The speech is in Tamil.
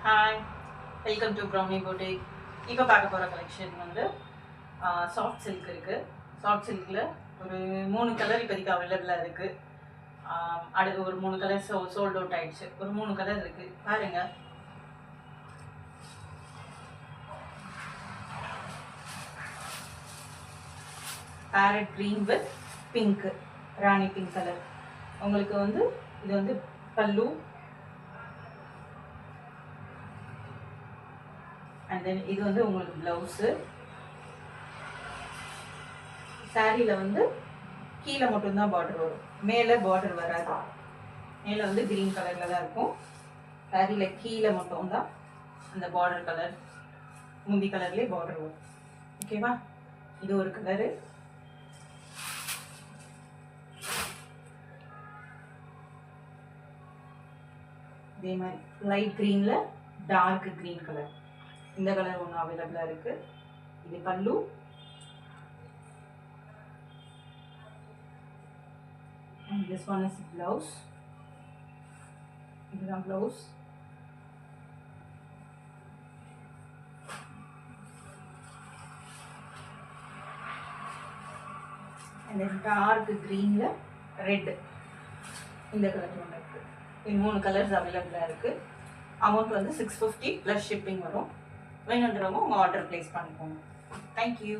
Hi, welcome to brownie boutique. இப்போ பார்க்க போகிற கலெக்ஷன் வந்து சாஃப்ட் சில்க் இருக்குது. சாஃப்ட் சில்கில் ஒரு 3 கலர் இப்போதைக்கு அவைலபிளாக இருக்குது. அடுத்து ஒரு 3 கலர் சோல்ட் அவுட் ஆயிடுச்சு. ஒரு 3 கலர் இருக்குது பாருங்கள். Farad green with pink, Rani pink colour. உங்களுக்கு வந்து இது வந்து பல்லு, அண்ட் தென் இது வந்து உங்களுக்கு ப்ளவுஸு. சாரியில் வந்து கீழே மட்டும்தான் பார்டர் வரும், மேலே பார்டர் வராது. மேலே வந்து க்ரீன் கலரில் தான் இருக்கும். சாரியில் கீழே மட்டும்தான் அந்த பார்டர் கலர், முந்தி கலர்லேயே பார்டர் வரும். ஓகேவா? இது ஒரு கலரு. இதே மாதிரி லைட் க்ரீனில் டார்க் க்ரீன் கலர், இந்த கலர் ஒன்று அவைலபிளாக இருக்குது. இது பல்லு, and this one is blouse. இதுதான் blouse. and then dark greenல red, இந்த கலர் ஒன்று இருக்குது. இது 3 கலர்ஸ் அவைலபிளாக இருக்குது. அமௌண்ட் வந்து 650 ப்ளஸ் ஷிப்பிங் வரும். வேணுன்றவங்க உங்கள் ஆர்டர் ப்ளேஸ் பண்ணிக்கோங்க. தேங்க்யூ.